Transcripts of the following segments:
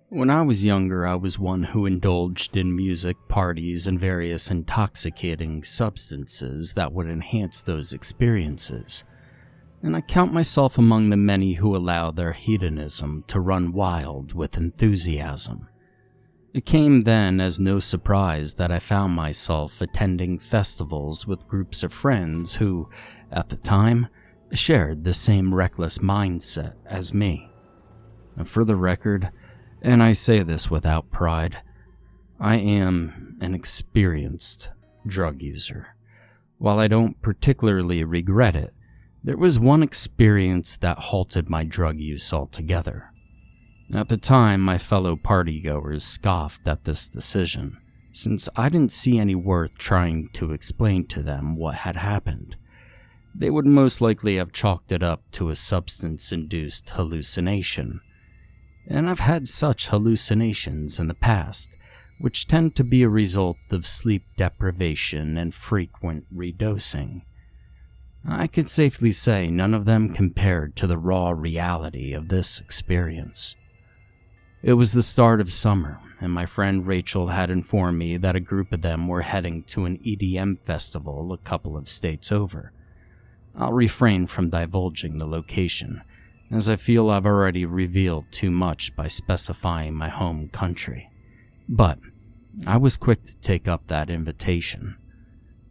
When I was younger, I was one who indulged in music, parties, and various intoxicating substances that would enhance those experiences. And I count myself among the many who allow their hedonism to run wild with enthusiasm. It came then as no surprise that I found myself attending festivals with groups of friends who, at the time, shared the same reckless mindset as me. And for the record, and I say this without pride, I am an experienced drug user. While I don't particularly regret it, there was one experience that halted my drug use altogether. At the time, my fellow partygoers scoffed at this decision, since I didn't see any worth trying to explain to them what had happened. They would most likely have chalked it up to a substance-induced hallucination. And I've had such hallucinations in the past, which tend to be a result of sleep deprivation and frequent redosing. I could safely say none of them compared to the raw reality of this experience. It was the start of summer, and my friend Rachel had informed me that a group of them were heading to an EDM festival a couple of states over. I'll refrain from divulging the location, as I feel I've already revealed too much by specifying my home country. But I was quick to take up that invitation.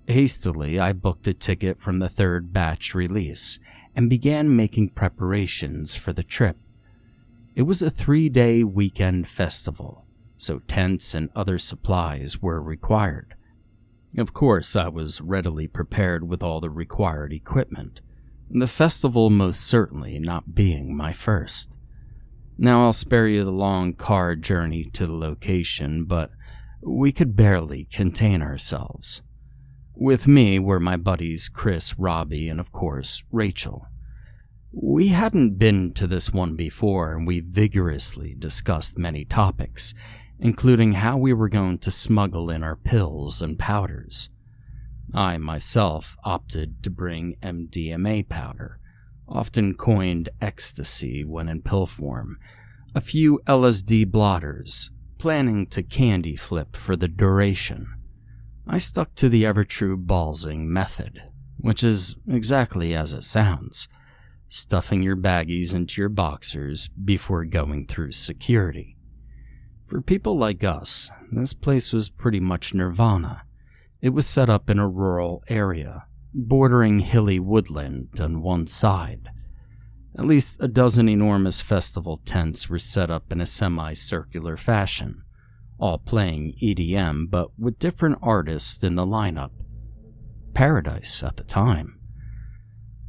Hastily, I booked a ticket from the third batch release and began making preparations for the trip. It was a 3-day weekend festival, so tents and other supplies were required. Of course, I was readily prepared with all the required equipment, the festival most certainly not being my first. Now I'll spare you the long car journey to the location, but we could barely contain ourselves. With me were my buddies Chris, Robbie, and of course, Rachel. We hadn't been to this one before, and we vigorously discussed many topics, including how we were going to smuggle in our pills and powders. I myself opted to bring MDMA powder, often coined ecstasy when in pill form, a few LSD blotters, planning to candy flip for the duration. I stuck to the ever-true ballsing method, which is exactly as it sounds, stuffing your baggies into your boxers before going through security. For people like us, this place was pretty much nirvana. It was set up in a rural area, bordering hilly woodland on one side. At least a dozen enormous festival tents were set up in a semi-circular fashion, all playing EDM but with different artists in the lineup. Paradise at the time.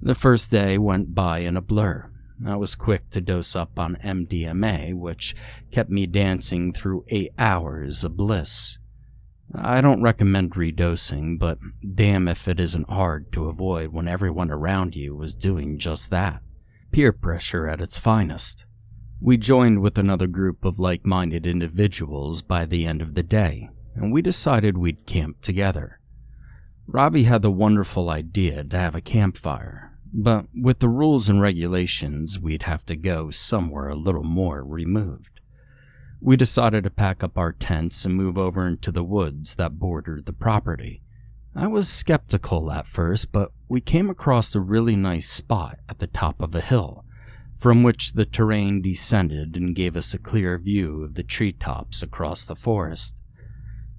The first day went by in a blur. I was quick to dose up on MDMA, which kept me dancing through 8 hours of bliss. I don't recommend redosing, but damn if it isn't hard to avoid when everyone around you was doing just that. Peer pressure at its finest. We joined with another group of like-minded individuals by the end of the day, and we decided we'd camp together. Robbie had the wonderful idea to have a campfire, but with the rules and regulations, we'd have to go somewhere a little more removed. We decided to pack up our tents and move over into the woods that bordered the property. I was skeptical at first, but we came across a really nice spot at the top of a hill, from which the terrain descended and gave us a clear view of the treetops across the forest.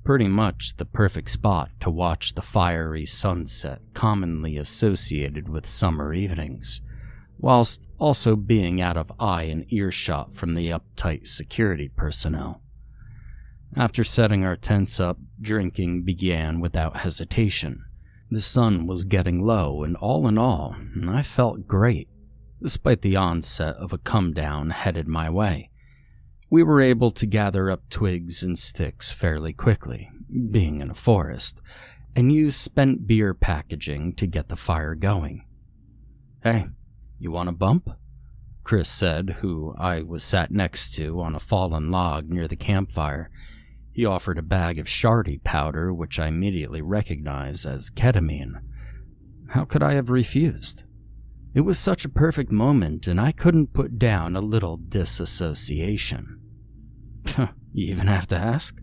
Pretty much the perfect spot to watch the fiery sunset commonly associated with summer evenings, whilst also being out of eye and earshot from the uptight security personnel. After setting our tents up, drinking began without hesitation. The sun was getting low, and all in all, I felt great, despite the onset of a come-down headed my way. We were able to gather up twigs and sticks fairly quickly, being in a forest, and use spent beer packaging to get the fire going. "Hey, you want a bump?" Chris said, who I was sat next to on a fallen log near the campfire. He offered a bag of Shari powder, which I immediately recognized as ketamine. How could I have refused? It was such a perfect moment, and I couldn't put down a little disassociation. You even have to ask?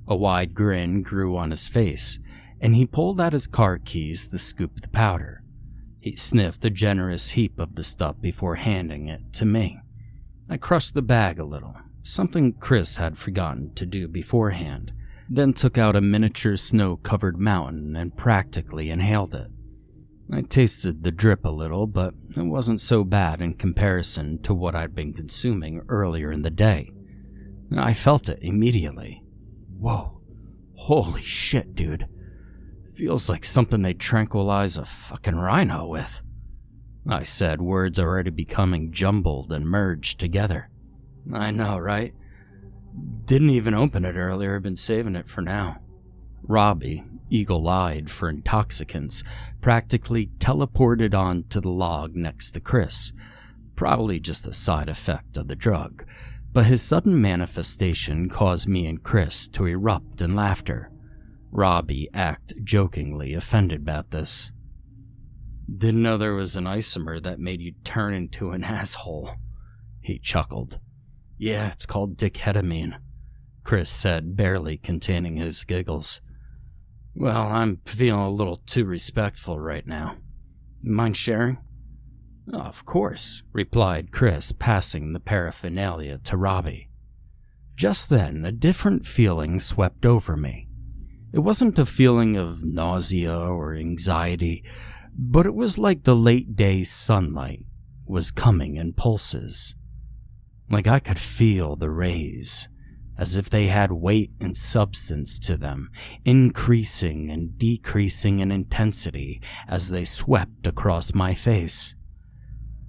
A wide grin grew on his face, and he pulled out his car keys to scoop the powder. He sniffed a generous heap of the stuff before handing it to me. I crushed the bag a little, something Chris had forgotten to do beforehand, then took out a miniature snow-covered mountain and practically inhaled it. I tasted the drip a little, but it wasn't so bad in comparison to what I'd been consuming earlier in the day. I felt it immediately. Whoa, holy shit, dude. Feels like something they'd tranquilize a fucking rhino with, I said, words already becoming jumbled and merged together. I know, right? Didn't even open it earlier, been saving it for now. Robbie, eagle-eyed for intoxicants, practically teleported onto the log next to Chris, probably just a side effect of the drug, but his sudden manifestation caused me and Chris to erupt in laughter. Robbie acted jokingly offended about this. Didn't know there was an isomer that made you turn into an asshole, he chuckled. Yeah, it's called Ketamine, Chris said, barely containing his giggles. Well, I'm feeling a little too respectful right now. Mind sharing? Oh, of course, replied Chris, passing the paraphernalia to Robbie. Just then, a different feeling swept over me. It wasn't a feeling of nausea or anxiety, but it was like the late-day sunlight was coming in pulses. Like I could feel the rays, as if they had weight and substance to them, increasing and decreasing in intensity as they swept across my face.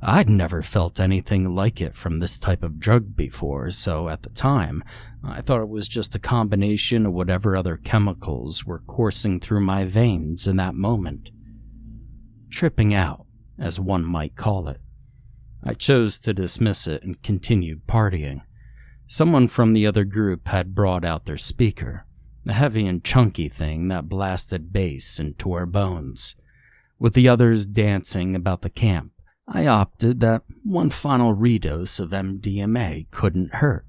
I'd never felt anything like it from this type of drug before, so at the time, I thought it was just a combination of whatever other chemicals were coursing through my veins in that moment. Tripping out, as one might call it. I chose to dismiss it and continued partying. Someone from the other group had brought out their speaker, a heavy and chunky thing that blasted bass into our bones. With the others dancing about the camp, I opted that one final redose of MDMA couldn't hurt.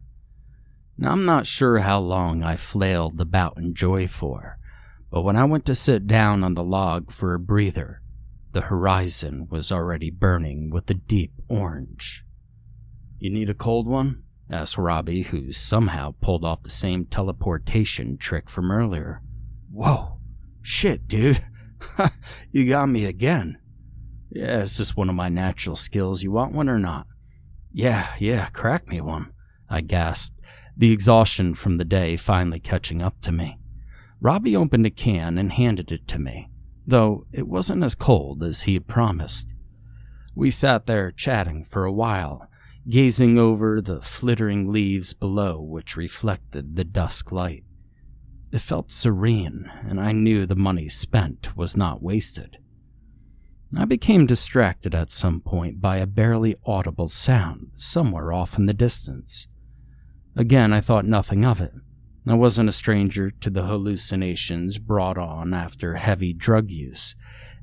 Now, I'm not sure how long I flailed about in joy for, but when I went to sit down on the log for a breather, the horizon was already burning with a deep orange. You need a cold one? Asked Robbie, who somehow pulled off the same teleportation trick from earlier. Whoa, shit, dude. You got me again. Yeah, it's just one of my natural skills. You want one or not? Yeah, crack me one, I gasped, the exhaustion from the day finally catching up to me. Robbie opened a can and handed it to me, though it wasn't as cold as he had promised. We sat there chatting for a while, gazing over the flittering leaves below which reflected the dusk light. It felt serene, and I knew the money spent was not wasted. I became distracted at some point by a barely audible sound somewhere off in the distance. Again, I thought nothing of it. I wasn't a stranger to the hallucinations brought on after heavy drug use,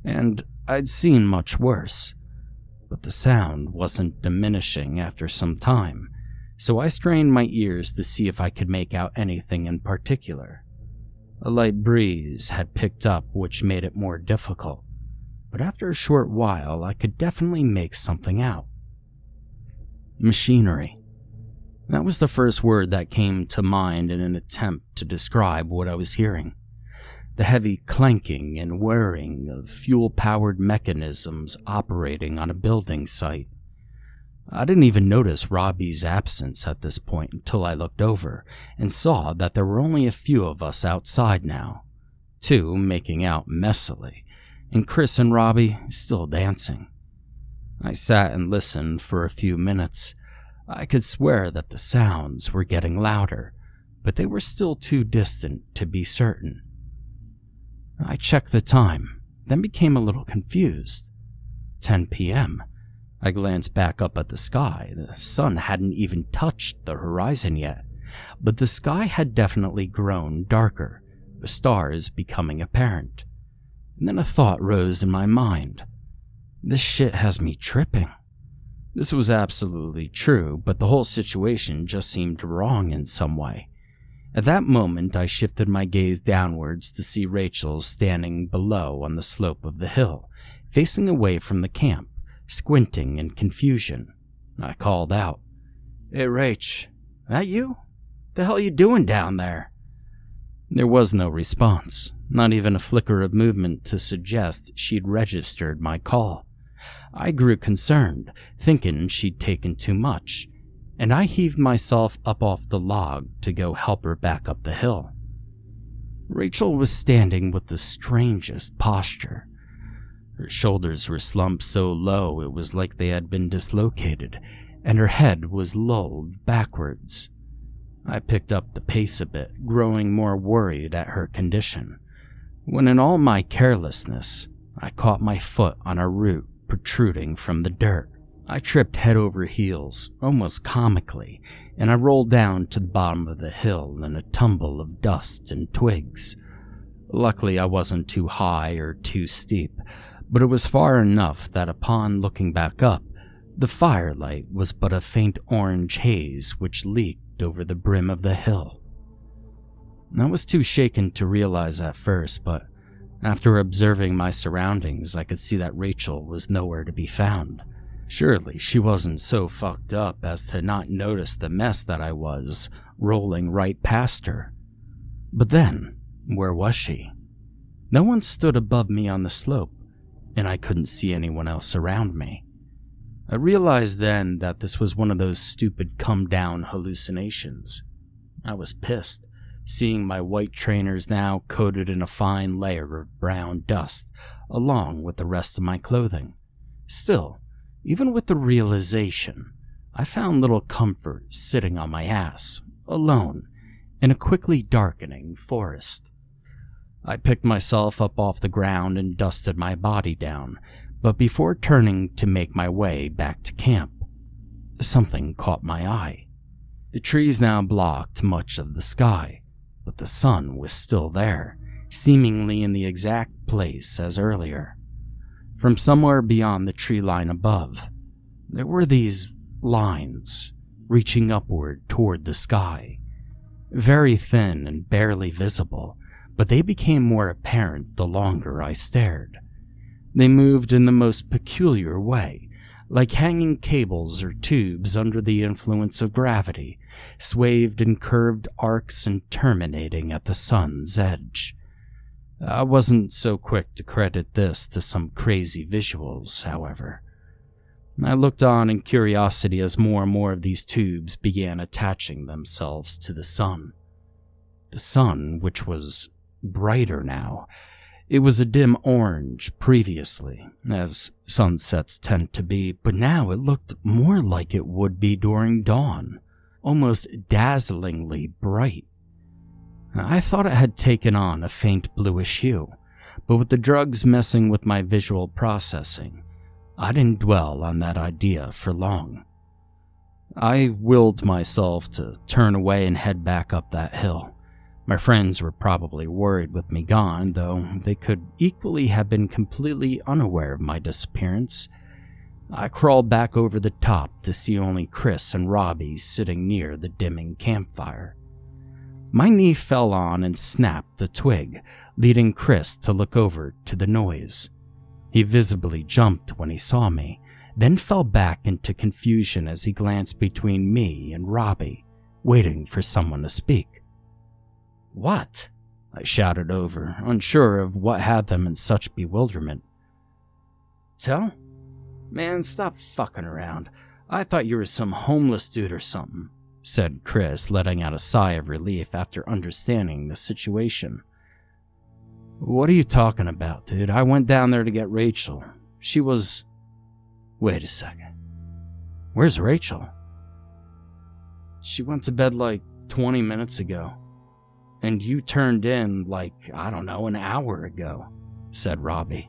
and I'd seen much worse. But the sound wasn't diminishing after some time, so I strained my ears to see if I could make out anything in particular. A light breeze had picked up, which made it more difficult, but after a short while I could definitely make something out. Machinery. That was the first word that came to mind in an attempt to describe what I was hearing. The heavy clanking and whirring of fuel-powered mechanisms operating on a building site. I didn't even notice Robbie's absence at this point until I looked over and saw that there were only a few of us outside now, 2 making out messily, and Chris and Robbie still dancing. I sat and listened for a few minutes. I could swear that the sounds were getting louder, but they were still too distant to be certain. I checked the time, then became a little confused. 10 p.m. I glanced back up at the sky. The sun hadn't even touched the horizon yet, but the sky had definitely grown darker, the stars becoming apparent. And then a thought rose in my mind. This shit has me tripping. This was absolutely true, but the whole situation just seemed wrong in some way. At that moment, I shifted my gaze downwards to see Rachel standing below on the slope of the hill, facing away from the camp, squinting in confusion. I called out, "Hey, Rach, that you? The hell you doing down there?" There was no response, not even a flicker of movement to suggest she'd registered my call. I grew concerned, thinking she'd taken too much, and I heaved myself up off the log to go help her back up the hill. Rachel was standing with the strangest posture. Her shoulders were slumped so low it was like they had been dislocated, and her head was lulled backwards. I picked up the pace a bit, growing more worried at her condition, when in all my carelessness, I caught my foot on a root protruding from the dirt. I tripped head over heels, almost comically, and I rolled down to the bottom of the hill in a tumble of dust and twigs. Luckily, I wasn't too high or too steep, but it was far enough that upon looking back up, the firelight was but a faint orange haze which leaked over the brim of the hill. I was too shaken to realize at first, but after observing my surroundings, I could see that Rachel was nowhere to be found. Surely she wasn't so fucked up as to not notice the mess that I was, rolling right past her. But then, where was she? No one stood above me on the slope, and I couldn't see anyone else around me. I realized then that this was one of those stupid come-down hallucinations. I was pissed, seeing my white trainers now coated in a fine layer of brown dust, along with the rest of my clothing. Still, even with the realization, I found little comfort sitting on my ass, alone, in a quickly darkening forest. I picked myself up off the ground and dusted my body down, but before turning to make my way back to camp, something caught my eye. The trees now blocked much of the sky, but the sun was still there, seemingly in the exact place as earlier. From somewhere beyond the tree line above, there were these lines reaching upward toward the sky, very thin and barely visible, but they became more apparent the longer I stared. They moved in the most peculiar way, like hanging cables or tubes under the influence of gravity, swayed in curved arcs and terminating at the sun's edge. I wasn't so quick to credit this to some crazy visuals, however. I looked on in curiosity as more and more of these tubes began attaching themselves to the sun. The sun, which was brighter now. It was a dim orange previously, as sunsets tend to be, but now it looked more like it would be during dawn, almost dazzlingly bright. I thought it had taken on a faint bluish hue, but with the drugs messing with my visual processing, I didn't dwell on that idea for long. I willed myself to turn away and head back up that hill. My friends were probably worried with me gone, though they could equally have been completely unaware of my disappearance. I crawled back over the top to see only Chris and Robbie sitting near the dimming campfire. My knee fell on and snapped a twig, leading Chris to look over to the noise. He visibly jumped when he saw me, then fell back into confusion as he glanced between me and Robbie, waiting for someone to speak. "What?" I shouted over, unsure of what had them in such bewilderment. "Tell? Man, stop fucking around. I thought you were some homeless dude or something," said Chris, letting out a sigh of relief after understanding the situation. "What are you talking about, dude? I went down there to get Rachel. She was..." "Wait a second. Where's Rachel?" "She went to bed like 20 minutes ago. And you turned in like, I don't know, an hour ago," said Robbie.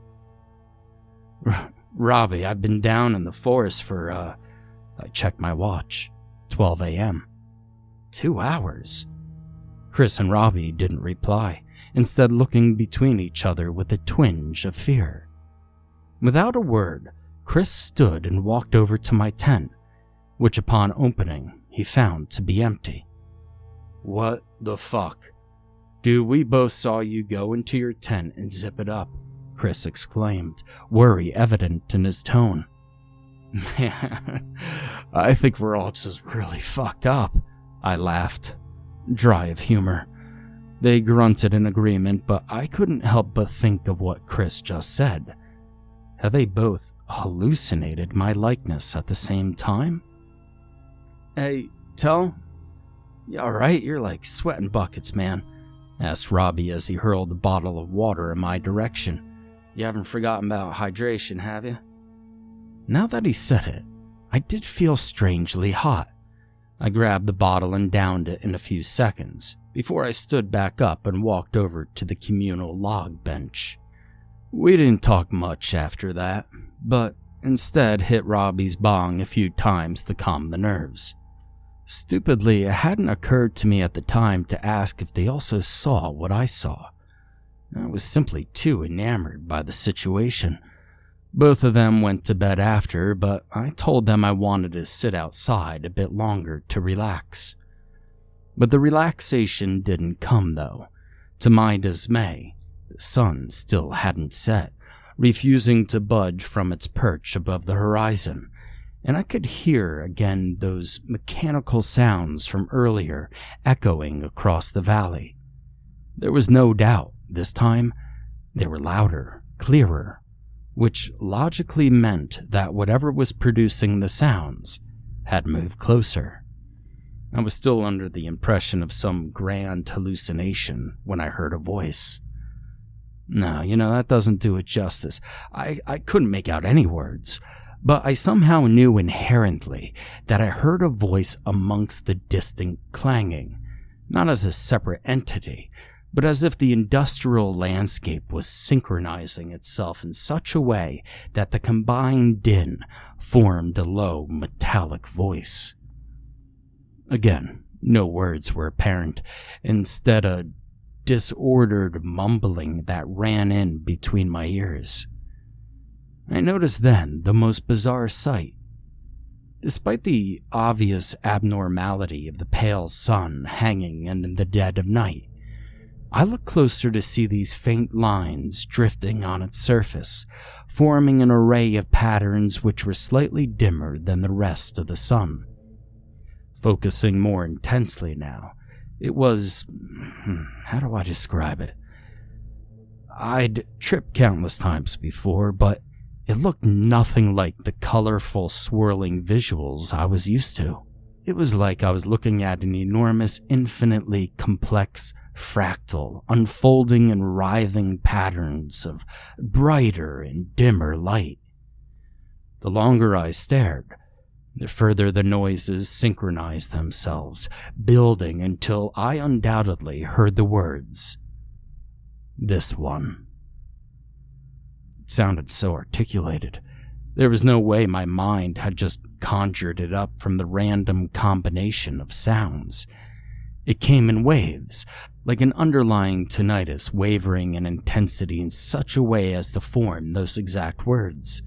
"Robbie, I've been down in the forest for, I checked my watch, 12 a.m. 2 hours. Chris and Robbie didn't reply, instead looking between each other with a twinge of fear. Without a word, Chris stood and walked over to my tent, which upon opening, he found to be empty. "What the fuck? Dude, we both saw you go into your tent and zip it up," Chris exclaimed, worry evident in his tone. "Man, I think we're all just really fucked up," I laughed, dry of humor. They grunted in agreement, but I couldn't help but think of what Chris just said. Had they both hallucinated my likeness at the same time? "Hey, Tell? You alright? You're like sweating buckets, man," asked Robbie as he hurled a bottle of water in my direction. "You haven't forgotten about hydration, have you?" Now that he said it, I did feel strangely hot. I grabbed the bottle and downed it in a few seconds, before I stood back up and walked over to the communal log bench. We didn't talk much after that, but instead hit Robbie's bong a few times to calm the nerves. Stupidly, it hadn't occurred to me at the time to ask if they also saw what I saw. I was simply too enamored by the situation. Both of them went to bed after, but I told them I wanted to sit outside a bit longer to relax. But the relaxation didn't come, though. To my dismay, the sun still hadn't set, refusing to budge from its perch above the horizon, and I could hear again those mechanical sounds from earlier echoing across the valley. There was no doubt, this time, they were louder, clearer, which logically meant that whatever was producing the sounds had moved closer. I was still under the impression of some grand hallucination when I heard a voice. No, that doesn't do it justice. I couldn't make out any words, but I somehow knew inherently that I heard a voice amongst the distant clanging, not as a separate entity, but as if the industrial landscape was synchronizing itself in such a way that the combined din formed a low, metallic voice. Again, no words were apparent, instead a disordered mumbling that ran in between my ears. I noticed then the most bizarre sight. Despite the obvious abnormality of the pale sun hanging in the dead of night, I looked closer to see these faint lines drifting on its surface, forming an array of patterns which were slightly dimmer than the rest of the sun. Focusing more intensely now, it was... how do I describe it? I'd tripped countless times before, but it looked nothing like the colorful, swirling visuals I was used to. It was like I was looking at an enormous, infinitely complex fractal, unfolding and writhing patterns of brighter and dimmer light. The longer I stared, the further the noises synchronized themselves, building until I undoubtedly heard the words, "This one." It sounded so articulated. There was no way my mind had just conjured it up from the random combination of sounds. It came in waves, like an underlying tinnitus wavering in intensity in such a way as to form those exact words.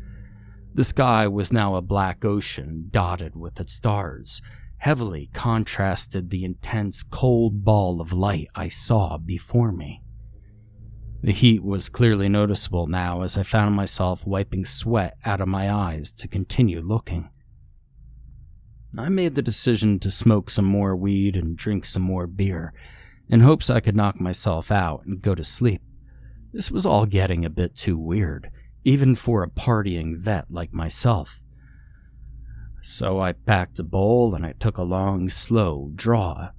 The sky was now a black ocean dotted with its stars, heavily contrasted the intense cold ball of light I saw before me. The heat was clearly noticeable now as I found myself wiping sweat out of my eyes to continue looking. I made the decision to smoke some more weed and drink some more beer, in hopes I could knock myself out and go to sleep. This was all getting a bit too weird, even for a partying vet like myself. So I packed a bowl and I took a long, slow draw.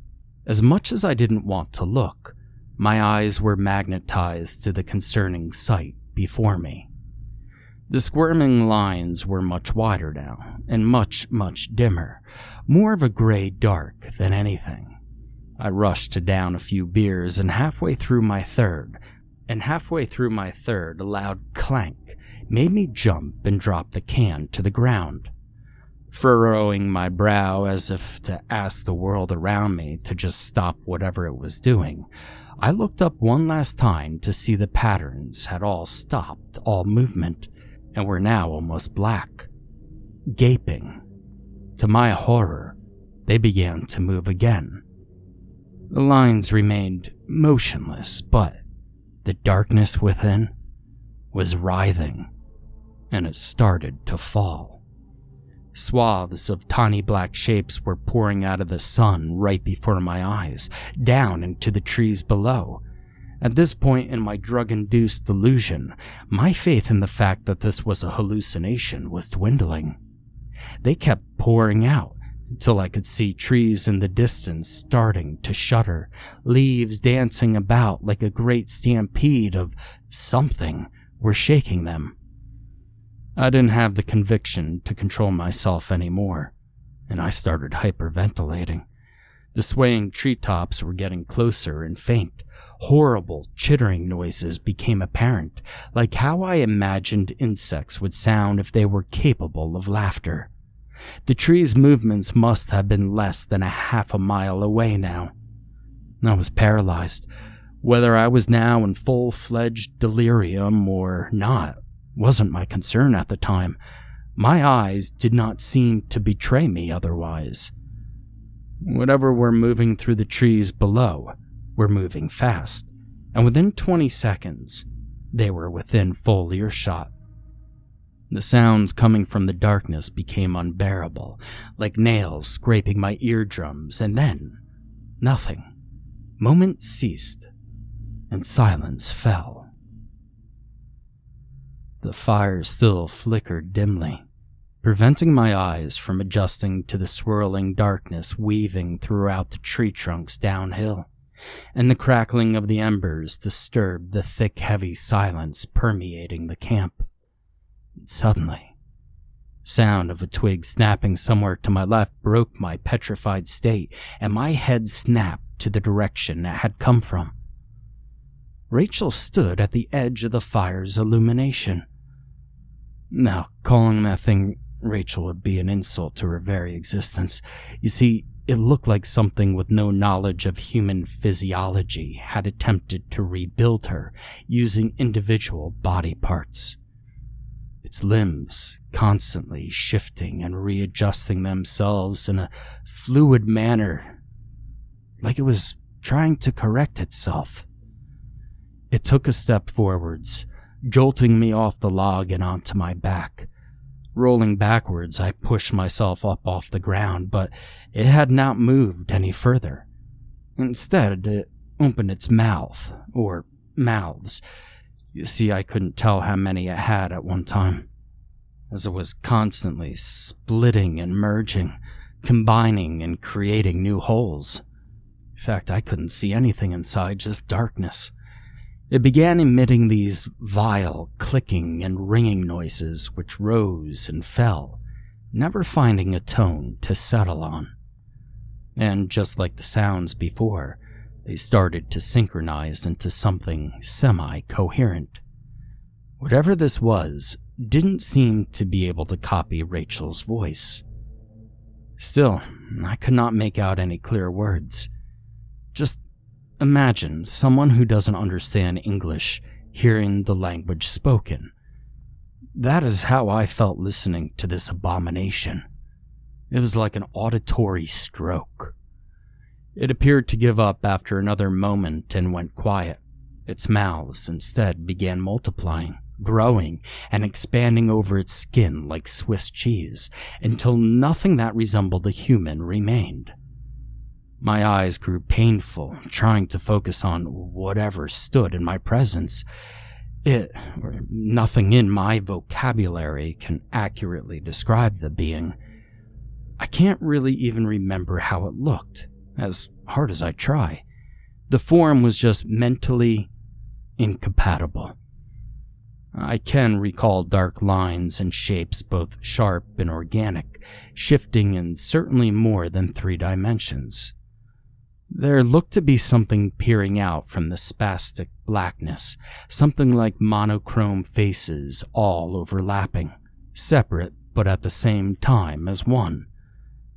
As much as I didn't want to look, my eyes were magnetized to the concerning sight before me. The squirming lines were much wider now, and much, much dimmer, more of a gray dark than anything. I rushed to down a few beers, and halfway through my third, a loud clank made me jump and drop the can to the ground. Furrowing my brow as if to ask the world around me to just stop whatever it was doing, I looked up one last time to see the patterns had all stopped all movement, and were now almost black. Gaping. To my horror, they began to move again. The lines remained motionless, but the darkness within was writhing, and it started to fall. Swaths of tiny black shapes were pouring out of the sun right before my eyes, down into the trees below. At this point in my drug-induced delusion, my faith in the fact that this was a hallucination was dwindling. They kept pouring out until I could see trees in the distance starting to shudder, leaves dancing about like a great stampede of something were shaking them. I didn't have the conviction to control myself anymore, and I started hyperventilating. The swaying treetops were getting closer and faint. Horrible chittering noises became apparent, like how I imagined insects would sound if they were capable of laughter. The tree's movements must have been less than a half a mile away now. I was paralyzed. Whether I was now in full-fledged delirium or not wasn't my concern at the time. My eyes did not seem to betray me otherwise. Whatever were moving through the trees below were moving fast, and within 20 seconds, they were within full earshot. The sounds coming from the darkness became unbearable, like nails scraping my eardrums, and then, nothing. Moments ceased, and silence fell. The fire still flickered dimly, preventing my eyes from adjusting to the swirling darkness weaving throughout the tree trunks downhill, and the crackling of the embers disturbed the thick, heavy silence permeating the camp. Suddenly, sound of a twig snapping somewhere to my left broke my petrified state, and my head snapped to the direction it had come from. Rachel stood at the edge of the fire's illumination. Now, calling that thing Rachel would be an insult to her very existence. You see, it looked like something with no knowledge of human physiology had attempted to rebuild her using individual body parts. Its limbs constantly shifting and readjusting themselves in a fluid manner, like it was trying to correct itself. It took a step forwards, jolting me off the log and onto my back. Rolling backwards, I pushed myself up off the ground, but it had not moved any further. Instead, it opened its mouth, or mouths. You see, I couldn't tell how many it had at one time, as it was constantly splitting and merging, combining and creating new holes. In fact, I couldn't see anything inside, just darkness. It began emitting these vile clicking and ringing noises which rose and fell, never finding a tone to settle on. And just like the sounds before, they started to synchronize into something semi-coherent. Whatever this was didn't seem to be able to copy Rachel's voice. Still, I could not make out any clear words. Just imagine someone who doesn't understand English hearing the language spoken. That is how I felt listening to this abomination. It was like an auditory stroke. It appeared to give up after another moment and went quiet. Its mouths instead began multiplying, growing, and expanding over its skin like Swiss cheese, until nothing that resembled a human remained. My eyes grew painful, trying to focus on whatever stood in my presence. Nothing in my vocabulary can accurately describe the being. I can't really even remember how it looked, as hard as I try. The form was just mentally incompatible. I can recall dark lines and shapes, both sharp and organic, shifting in certainly more than 3 dimensions. There looked to be something peering out from the spastic blackness, something like monochrome faces all overlapping, separate but at the same time as one.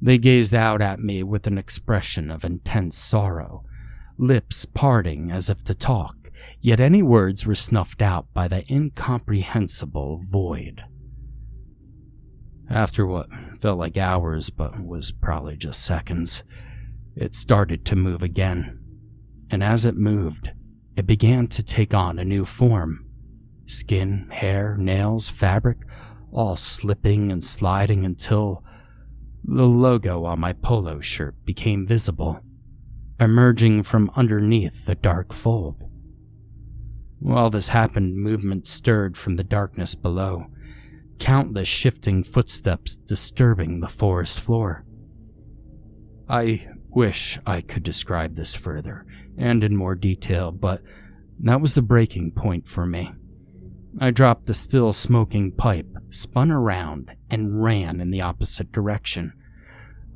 They gazed out at me with an expression of intense sorrow, lips parting as if to talk, yet any words were snuffed out by the incomprehensible void. After what felt like hours but was probably just seconds, it started to move again, and as it moved, it began to take on a new form. Skin, hair, nails, fabric, all slipping and sliding until the logo on my polo shirt became visible, emerging from underneath the dark fold. While this happened, movement stirred from the darkness below, countless shifting footsteps disturbing the forest floor. I wish I could describe this further and in more detail, but that was the breaking point for me. I dropped the still smoking pipe, spun around, and ran in the opposite direction.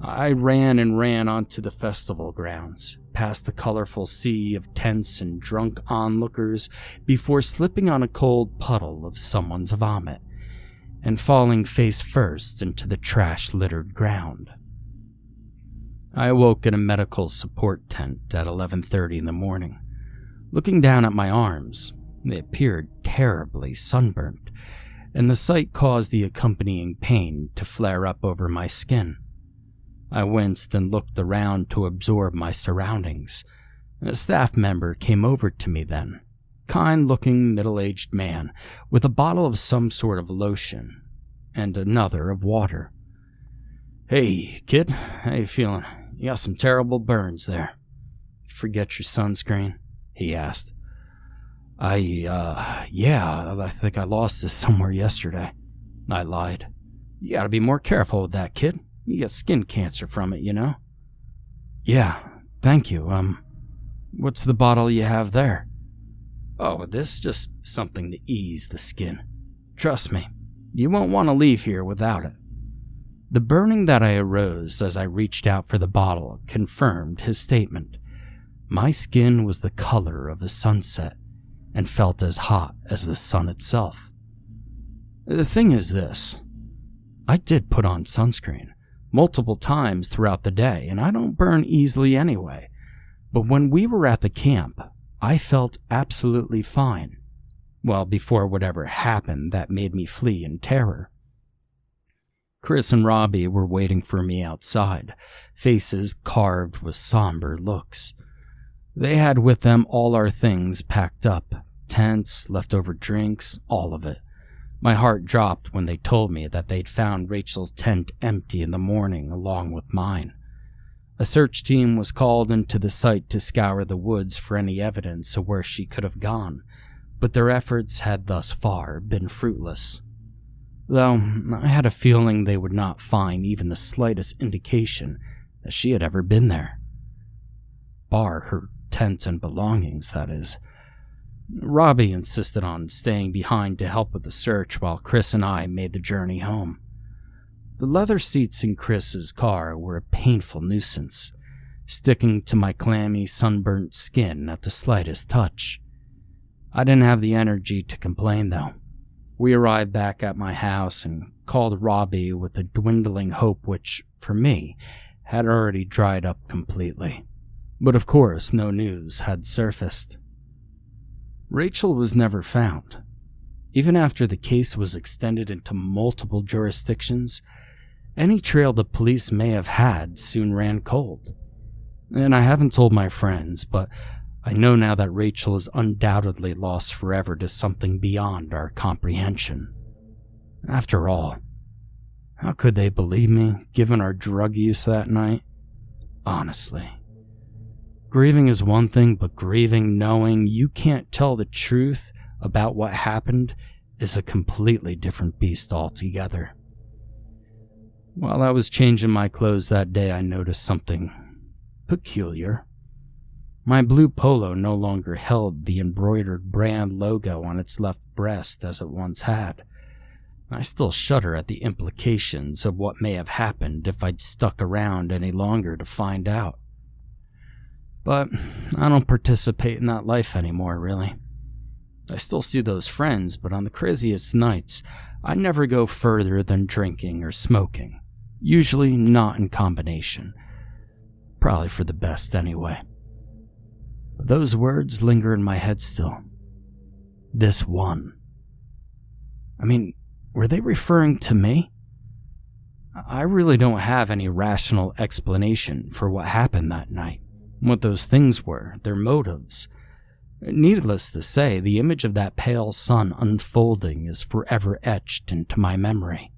I ran and ran onto the festival grounds, past the colorful sea of tents and drunk onlookers, before slipping on a cold puddle of someone's vomit and falling face first into the trash-littered ground. I awoke in a medical support tent at 11:30 in the morning. Looking down at my arms, they appeared terribly sunburnt, and the sight caused the accompanying pain to flare up over my skin. I winced and looked around to absorb my surroundings. A staff member came over to me then, kind-looking middle-aged man with a bottle of some sort of lotion and another of water. "Hey, kid, how you feeling? You got some terrible burns there. Forget your sunscreen?" he asked. Yeah, I think I lost this somewhere yesterday," I lied. "You gotta be more careful with that, kid. You get skin cancer from it, you know?" "Yeah, thank you. What's the bottle you have there?" "Oh, this is just something to ease the skin. Trust me, you won't want to leave here without it." The burning that I arose as I reached out for the bottle confirmed his statement. My skin was the color of the sunset and felt as hot as the sun itself. The thing is this, I did put on sunscreen multiple times throughout the day, and I don't burn easily anyway. But when we were at the camp, I felt absolutely fine. Well, before whatever happened that made me flee in terror. Chris and Robbie were waiting for me outside, faces carved with somber looks. They had with them all our things packed up, tents, leftover drinks, all of it. My heart dropped when they told me that they'd found Rachel's tent empty in the morning along with mine. A search team was called into the site to scour the woods for any evidence of where she could have gone, but their efforts had thus far been fruitless. Though I had a feeling they would not find even the slightest indication that she had ever been there. Bar her tent and belongings, that is. Robbie insisted on staying behind to help with the search while Chris and I made the journey home. The leather seats in Chris's car were a painful nuisance, sticking to my clammy, sunburnt skin at the slightest touch. I didn't have the energy to complain, though. We arrived back at my house and called Robbie with a dwindling hope which, for me, had already dried up completely. But of course, no news had surfaced. Rachel was never found. Even after the case was extended into multiple jurisdictions, any trail the police may have had soon ran cold. And I haven't told my friends, but I know now that Rachel is undoubtedly lost forever to something beyond our comprehension. After all, how could they believe me, given our drug use that night? Honestly. Grieving is one thing, but grieving knowing you can't tell the truth about what happened is a completely different beast altogether. While I was changing my clothes that day, I noticed something peculiar. My blue polo no longer held the embroidered brand logo on its left breast as it once had. I still shudder at the implications of what may have happened if I'd stuck around any longer to find out. But I don't participate in that life anymore, really. I still see those friends, but on the craziest nights, I never go further than drinking or smoking. Usually not in combination. Probably for the best anyway. But those words linger in my head still. This one. I mean, were they referring to me? I really don't have any rational explanation for what happened that night, what those things were, their motives. Needless to say, the image of that pale sun unfolding is forever etched into my memory.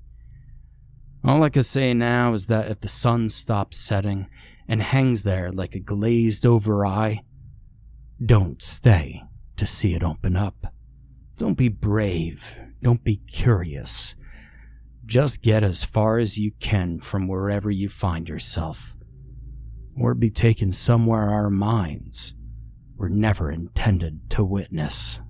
All I can say now is that if the sun stops setting and hangs there like a glazed-over eye, don't stay to see it open up. Don't be brave. Don't be curious. Just get as far as you can from wherever you find yourself, or be taken somewhere our minds were never intended to witness.